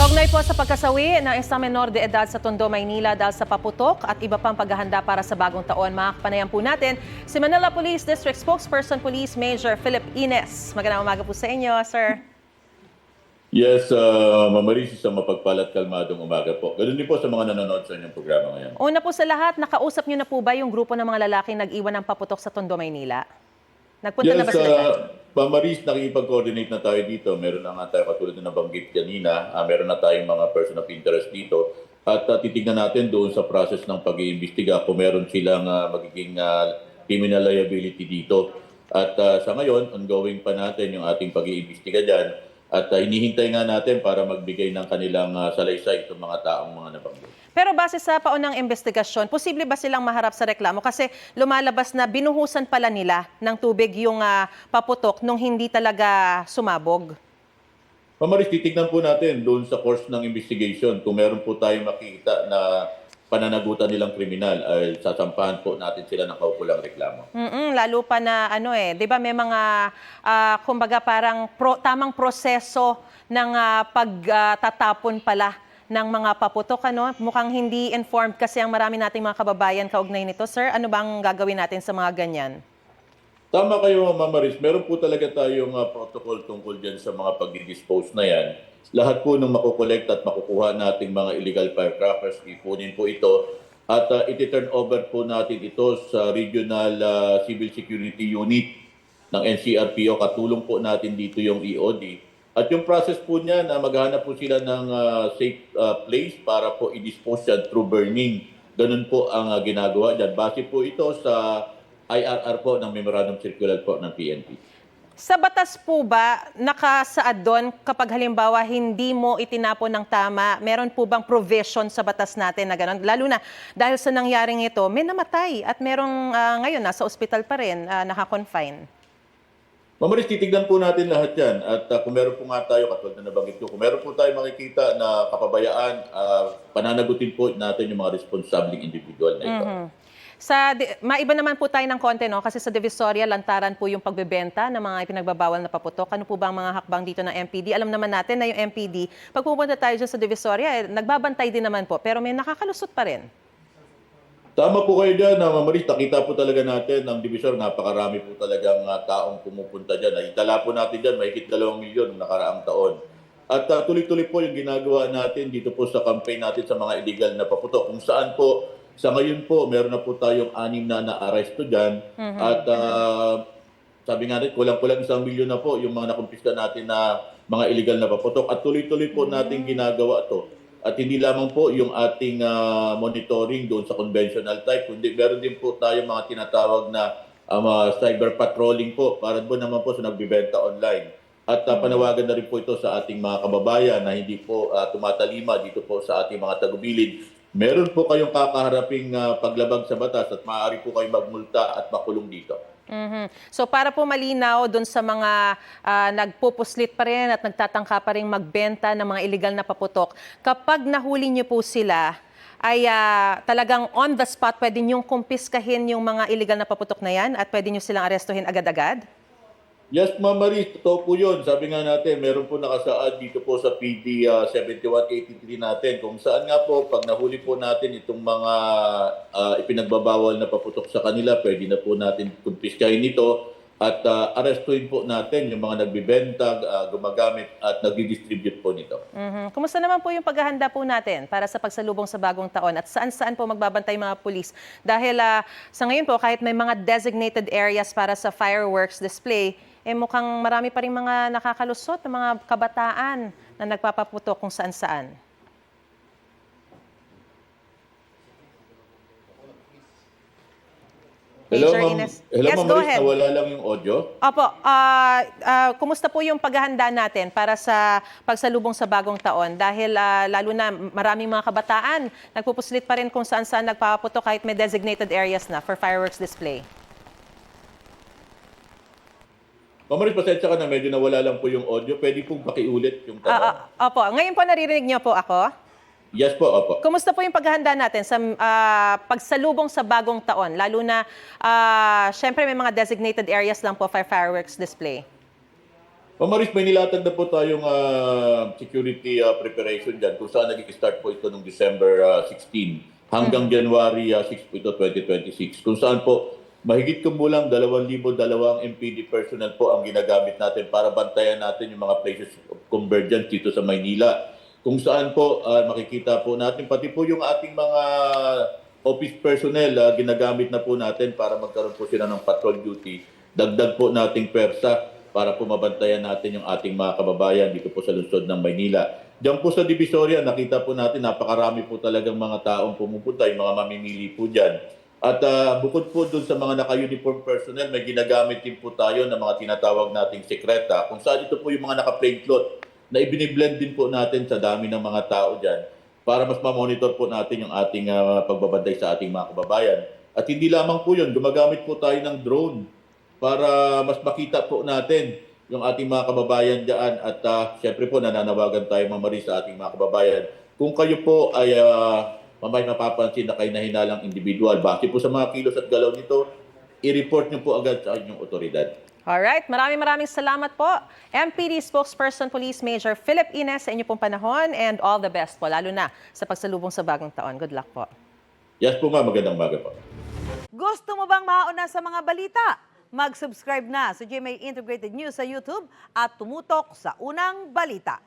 Kaugnay po sa pagkasawi ng isang menor de edad sa Tondo, Maynila dahil sa paputok at iba pang paghahanda para sa bagong taon. Makakapanayan po natin si Manila Police District Spokesperson Police Major Philip Ines. Magandang umaga po sa inyo, sir. Yes, Mamaris, isang mapagpalat kalmadong umaga po. Ganun din po sa mga nanonood sa inyong programa ngayon. Una po sa lahat, nakausap niyo na po ba yung grupo ng mga lalaking nag-iwan ng paputok sa Tondo, Maynila? Nagpunta na ba sila dyan? Mamaris, nakikipag-coordinate na tayo dito. Meron na nga tayo katulad na nabanggit kanina. Meron na tayong mga person of interest dito. At titignan natin doon sa process ng pag-iimbestiga kung meron silang magiging criminal liability dito. At sa ngayon, ongoing pa natin yung ating pag-iimbestiga dyan. At hinihintay nga natin para magbigay ng kanilang salaysay itong mga taong mga nabanggit. Pero base sa paunang investigasyon, posible ba silang maharap sa reklamo? Kasi lumalabas na binuhusan pala nila ng tubig yung paputok nung hindi talaga sumabog. Mamaris, titignan po natin doon sa course ng investigation kung meron po tayong makikita na pananagutan nilang kriminal ay sasampahan po natin sila ng kaukulang reklamo. Lalo pa na 'di ba may mga kumbaga parang tamang proseso ng pagtatapon pala ng mga paputok, ano? Mukhang hindi informed kasi ang marami nating mga kababayan kaugnay nito. Sir, ano bang gagawin natin sa mga ganyan? Tama kayo, Ma'am Maris. Meron po talaga tayong protocol tungkol dyan sa mga pag-dispose na yan. Lahat po ng makukolekt at makukuha nating mga illegal firecrackers, ipunin po ito at iti-turn over po natin ito sa Regional Civil Security Unit ng NCRPO. Katulong po natin dito yung EOD. At yung process po niya na maghanap po sila ng safe place para po i-dispose yan through burning. Ganun po ang ginagawa dyan. Base po ito sa IRR po ng Memorandum Circular po ng PNP. Sa batas po ba, nakasaad doon kapag halimbawa hindi mo itinapon ng tama, meron po bang provision sa batas natin na gano'n? Lalo na dahil sa nangyaring ito, may namatay at merong ngayon nasa ospital pa rin, naka-confine. Mamaris, titignan po natin lahat yan. At kung meron po nga tayo, katulad na nabanggit ko, kung meron po tayo makikita na kapabayaan, pananagutin po natin yung mga responsabling individual na ito. Maiba naman po tayo ng konti, no? Kasi sa Divisoria, lantaran po yung pagbebenta ng mga ipinagbabawal na paputok. Ano po ba ang mga hakbang dito ng MPD? Alam naman natin na yung MPD, pag pupunta tayo dyan sa Divisoria, nagbabantay din naman po. Pero may nakakalusot pa rin. Tama po kayo dyan, Mamaris. Nakita po talaga natin ng Divisor, napakarami po talagang taong pumupunta dyan. Naitala po natin dyan, mahigit 2 milyon nakaraang taon. At tuloy-tuloy po yung ginagawa natin dito po sa campaign natin sa mga illegal na paputok. Kung saan po, sa ngayon po, meron na po tayong 6 na na-aresto dyan. At sabi nga rin, kulang-kulang 1 milyon na po yung mga nakumpiska natin na mga illegal na paputok. At tuloy-tuloy po natin ginagawa to. At hindi lamang po yung ating monitoring doon sa conventional type, kundi meron din po tayo mga tinatawag na cyber patrolling po para doon naman po sa nagbibenta online. At panawagan na rin po ito sa ating mga kababayan na hindi po tumatalima dito po sa ating mga tagubilid. Meron po kayong kakaharaping paglabag sa batas at maaari po kayong magmulta at makulong dito. So para po malinaw doon sa mga nagpupuslit pa rin at nagtatangka pa rin magbenta ng mga illegal na paputok, kapag nahuli niyo po sila, ay talagang on the spot pwede niyong kumpiskahin yung mga illegal na paputok na yan at pwede niyo silang arestuhin agad-agad? Yes, Ma'am Maris, totoo po yun. Sabi nga natin, meron po nakasaad dito po sa PD 7183 natin kung saan nga po, pag nahuli po natin itong mga ipinagbabawal na paputok sa kanila, pwede na po natin kumpiskahin ito at arestuhin po natin yung mga nagbibenta, gumagamit at nagdi-distribute po nito. Kumusta naman po yung paghahanda po natin para sa pagsalubong sa bagong taon at saan-saan po magbabantay mga pulis? Dahil sa ngayon po, kahit may mga designated areas para sa fireworks display, mukhang marami pa rin mga nakakalusot ng mga kabataan na nagpapaputok kung saan-saan. Hello, Major Ma'am. Ines. Hello, Yes, Ma'am go Maris, ahead. nawala lang yung audio. Opo, kumusta po yung paghahanda natin para sa pagsalubong sa bagong taon? Dahil lalo na maraming mga kabataan, nagpupuslit pa rin kung saan-saan nagpapaputok kahit may designated areas na for fireworks display. Ma'am Maris, pasensya ka na, medyo nawala lang po yung audio. Pwede pong pakiulit yung tanong. Opo, ngayon po naririnig niyo po ako? Yes po, opo. Kumusta po yung paghahanda natin sa pagsalubong sa bagong taon? Lalo na, syempre may mga designated areas lang po for fireworks display. Ma'am Maris, may nilatag na po tayong security preparation dyan kung saan nag-start po ito noong December 16 hanggang January 6 po ito, 2026. Kung saan po mahigit kumulang 2,000 MPD personnel po ang ginagamit natin para bantayan natin yung mga places of convergence dito sa Maynila. Kung saan po makikita po natin, pati po yung ating mga office personnel, ginagamit na po natin para magkaroon po sila ng patrol duty. Dagdag po nating persa para po mabantayan natin yung ating mga kababayan dito po sa lungsod ng Maynila. Diyan po sa Divisoria, nakita po natin napakarami po talagang mga taong pumupunta, yung mga mamimili po dyan. At bukod po dun sa mga naka-uniform personnel, may ginagamit din po tayo ng mga tinatawag nating sekreta, kung saan ito po yung mga naka-plain cloth na ibiniblend din po natin sa dami ng mga tao dyan para mas ma-monitor po natin yung ating pagbabanday sa ating mga kababayan. At hindi lamang po yun, gumagamit po tayo ng drone para mas makita po natin yung ating mga kababayan dyan. At siyempre po nananawagan tayo mamari sa ating mga kababayan. Kung kayo po ay mamay mapapansin na kayo nahinalang individual, base po sa mga kilos at galaw nito, i-report nyo po agad sa inyong otoridad. Alright, maraming salamat po. MPD Spokesperson Police Major Philip Ines sa inyo pong panahon and all the best po, lalo na sa pagsalubong sa bagong taon. Good luck po. Yes po ma'am, magandang umaga po. Gusto mo bang mauna sa mga balita? Mag-subscribe na sa GMA Integrated News sa YouTube at tumutok sa unang balita.